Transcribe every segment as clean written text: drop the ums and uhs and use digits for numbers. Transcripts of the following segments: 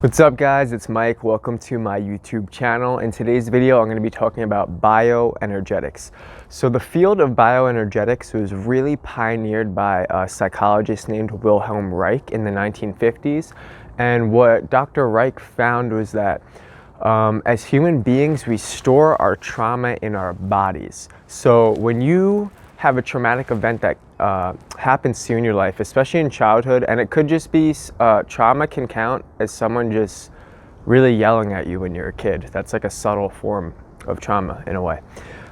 What's up guys, it's Mike. Welcome to my YouTube channel. In today's video, I'm going to be talking about bioenergetics. So the field of bioenergetics was really pioneered by a psychologist named Wilhelm Reich in the 1950s. And what Dr. Reich found was that as human beings, we store our trauma in our bodies. So when you have a traumatic event that happens to you in your life, especially in childhood, and it could just be trauma can count as someone just really yelling at you when you're a kid. That's like a subtle form of trauma in a way,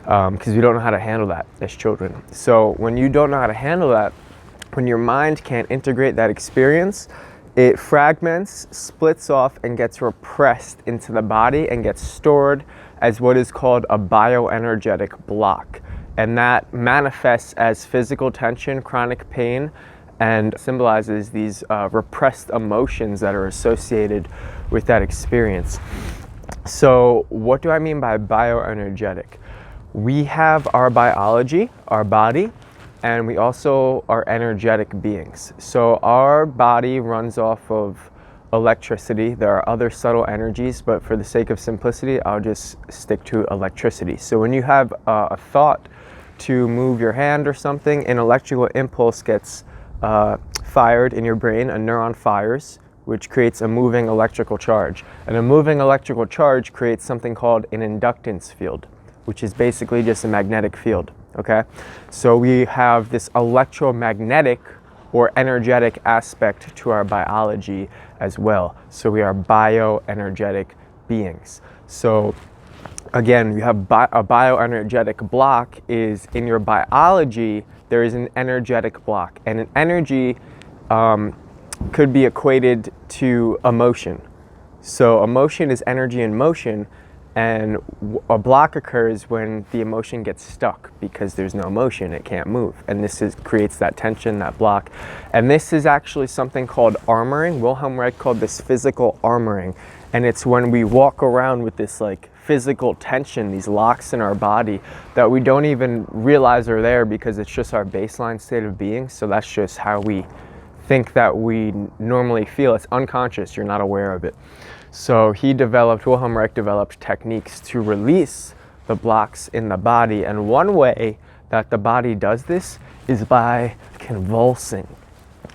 because we don't know how to handle that as children. So when you don't know how to handle that, when your mind can't integrate that experience, it fragments, splits off, and gets repressed into the body and gets stored as what is called a bioenergetic block. And that manifests as physical tension, chronic pain, and symbolizes these repressed emotions that are associated with that experience. So what do I mean by bioenergetic? We have our biology, our body, and we also are energetic beings. So our body runs off of electricity. There are other subtle energies, but for the sake of simplicity, I'll just stick to electricity. So when you have a thought to move your hand or something, an electrical impulse gets fired in your brain, a neuron fires, which creates a moving electrical charge. And a moving electrical charge creates something called an inductance field, which is basically just a magnetic field, okay? So we have this electromagnetic or energetic aspect to our biology as well. So we are bioenergetic beings. So again, you have a bioenergetic block is in your biology, there is an energetic block, and an energy could be equated to emotion. So emotion is energy in motion, and a block occurs when the emotion gets stuck because there's no motion, it can't move. And this creates that tension, that block. And this is actually something called armoring. Wilhelm Reich called this physical armoring. And it's when we walk around with this like physical tension, these locks in our body that we don't even realize are there because it's just our baseline state of being. So that's just how we think that we normally feel. It's unconscious, you're not aware of it. So Wilhelm Reich developed techniques to release the blocks in the body. And one way that the body does this is by convulsing.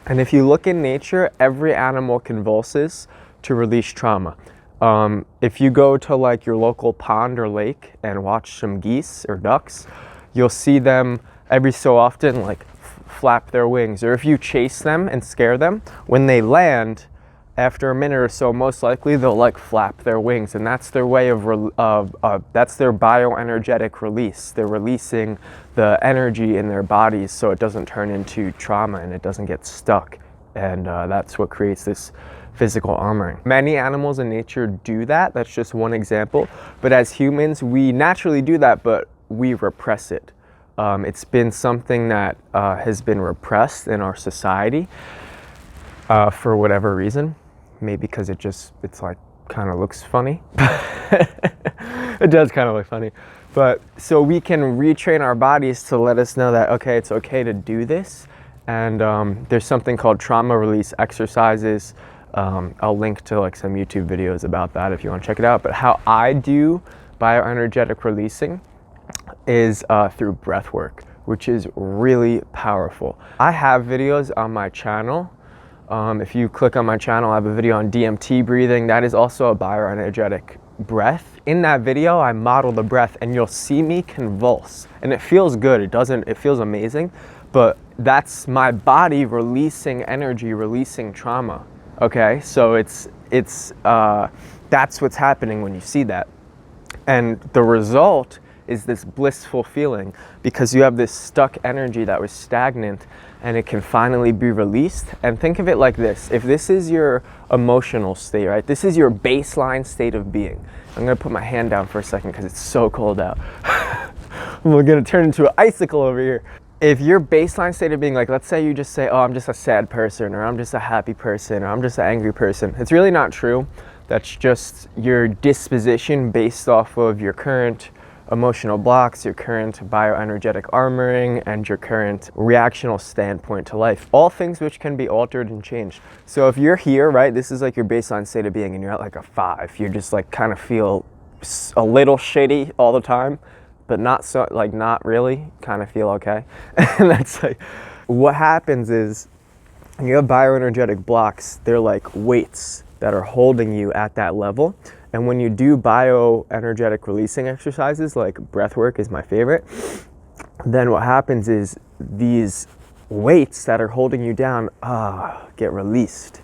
And if you look in nature, every animal convulses to release trauma. If you go to like your local pond or lake and watch some geese or ducks, you'll see them every so often like flap their wings. Or if you chase them and scare them, when they land, after a minute or so, most likely they'll like flap their wings, and that's their way that's their bioenergetic release. They're releasing the energy in their bodies so it doesn't turn into trauma and it doesn't get stuck. And that's what creates this physical armoring. Many animals in nature do that. That's just one example. But as humans, we naturally do that, but we repress it. It's been something that has been repressed in our society for whatever reason. Maybe because it's like kind of looks funny. It does kind of look funny. But so we can retrain our bodies to let us know that, okay, it's okay to do this. And there's something called trauma release exercises. I'll link to like some YouTube videos about that if you want to check it out. But how I do bioenergetic releasing is through breathwork, which is really powerful. I have videos on my channel. If you click on my channel, I have a video on DMT breathing. That is also a bioenergetic breath. In that video, I model the breath and you'll see me convulse. And it feels good. It feels amazing. But that's my body releasing energy, releasing trauma. Okay, so that's what's happening when you see that. And the result is this blissful feeling because you have this stuck energy that was stagnant and it can finally be released. And think of it like this. If this is your emotional state, right? This is your baseline state of being. I'm gonna put my hand down for a second because it's so cold out. We're gonna turn into an icicle over here. If your baseline state of being, like let's say you just say, oh, I'm just a sad person, or I'm just a happy person, or I'm just an angry person. It's really not true. That's just your disposition based off of your current emotional blocks, your current bioenergetic armoring, and your current reactional standpoint to life. All things which can be altered and changed. So if you're here, right, this is like your baseline state of being and you're at like a 5. You're just like kind of feel a little shitty all the time, but not so, like not really, kind of feel okay. And that's like, what happens is when you have bioenergetic blocks, they're like weights that are holding you at that level. And when you do bioenergetic releasing exercises, like breathwork is my favorite, then what happens is these weights that are holding you down get released.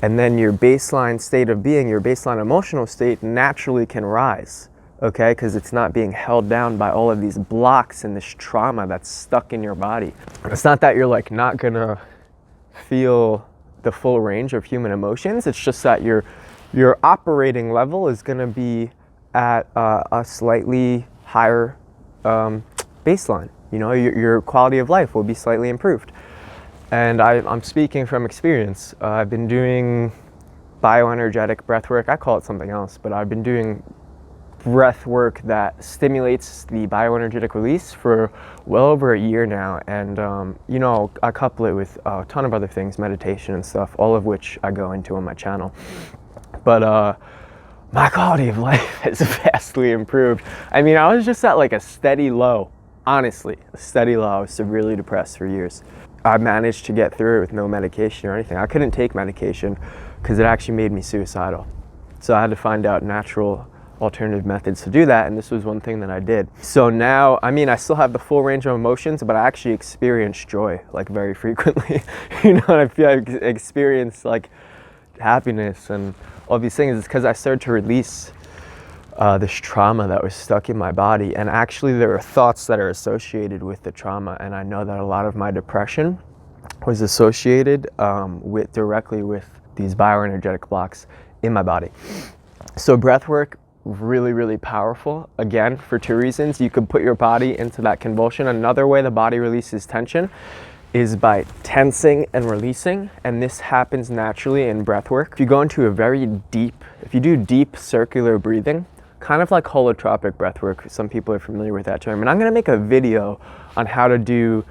And then your baseline state of being, your baseline emotional state naturally can rise, okay? Because it's not being held down by all of these blocks and this trauma that's stuck in your body. It's not that you're like not gonna feel the full range of human emotions. It's just that your operating level is going to be at a slightly higher baseline. You know, your quality of life will be slightly improved. And I'm speaking from experience. I've been doing bioenergetic breath work. I call it something else, but I've been doing breath work that stimulates the bioenergetic release for well over a year now. And, you know, I couple it with a ton of other things, meditation and stuff, all of which I go into on my channel. But my quality of life has vastly improved. I mean, I was just at like a steady low, honestly, a steady low. I was severely depressed for years. I managed to get through it with no medication or anything. I couldn't take medication because it actually made me suicidal. So I had to find out natural alternative methods to do that, and this was one thing that I did. So now, I mean, I still have the full range of emotions, but I actually experience joy like very frequently. You know, and I feel I experience like happiness and all these things. It's because I started to release this trauma that was stuck in my body. And actually there are thoughts that are associated with the trauma, and I know that a lot of my depression was associated directly with these bioenergetic blocks in my body. So breath work, really, really powerful. Again, for 2 reasons. You could put your body into that convulsion. Another way the body releases tension is by tensing and releasing, and this happens naturally in breath work. If you go into a very deep, if you do deep circular breathing, kind of like holotropic breath work, some people are familiar with that term, and I'm gonna make a video on how to do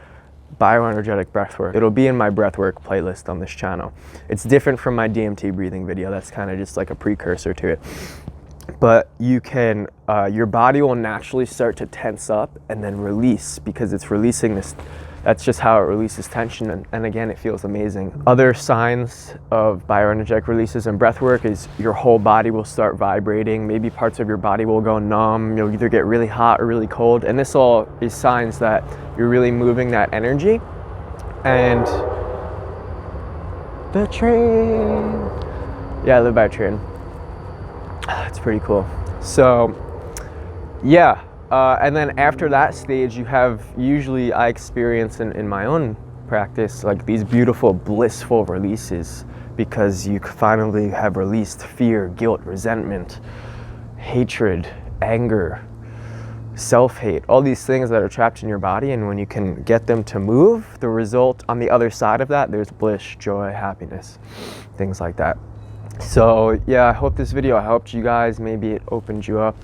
bioenergetic breathwork. It'll be in my breathwork playlist on this channel. It's different from my DMT breathing video. That's kind of just like a precursor to it. But you can, your body will naturally start to tense up and then release, because it's releasing this. That's just how it releases tension, and again, it feels amazing. Other signs of bioenergetic releases and breath work is your whole body will start vibrating. Maybe parts of your body will go numb. You'll either get really hot or really cold, and this all is signs that you're really moving that energy. And the train. Yeah, I live by a train. It's pretty cool. So, yeah. And then after that stage, you have, usually I experience in my own practice, like these beautiful, blissful releases, because you finally have released fear, guilt, resentment, hatred, anger, self-hate, all these things that are trapped in your body. And when you can get them to move, the result on the other side of that, there's bliss, joy, happiness, things like that. So yeah, I hope this video helped you guys. Maybe it opened you up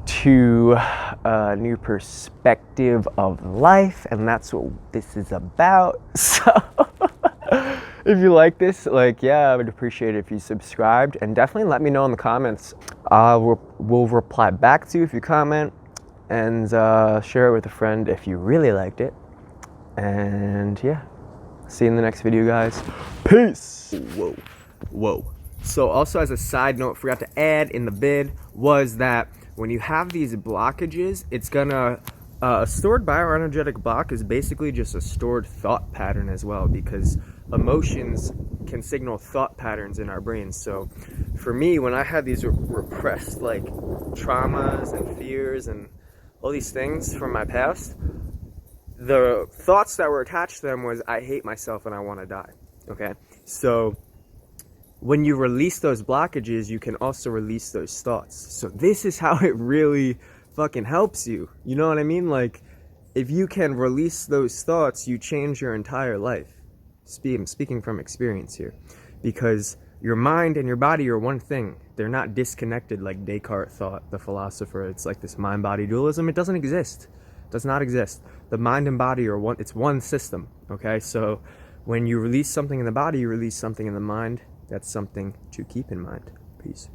to a new perspective of life, and that's what this is about. So if you like this, like, yeah, I would appreciate it if you subscribed, and definitely let me know in the comments. We'll reply back to you if you comment, and share it with a friend if you really liked it. And yeah, see you in the next video, guys. Peace. Whoa. So also, as a side note, forgot to add in the vid, was that when you have these blockages, it's gonna, a stored bioenergetic block is basically just a stored thought pattern as well, because emotions can signal thought patterns in our brains. So for me, when I had these repressed like traumas and fears and all these things from my past, the thoughts that were attached to them was, I hate myself and I want to die. Okay, so when you release those blockages, you can also release those thoughts. So this is how it really fucking helps you. You know what I mean? Like, if you can release those thoughts, you change your entire life. I'm speaking from experience here. Because Your mind and your body are one thing. They're not disconnected like Descartes thought, the philosopher. It's like this mind-body dualism. It doesn't exist. It does not exist. The mind and body are one. It's one system. Okay, so when you release something in the body, you release something in the mind. That's something to keep in mind. Peace.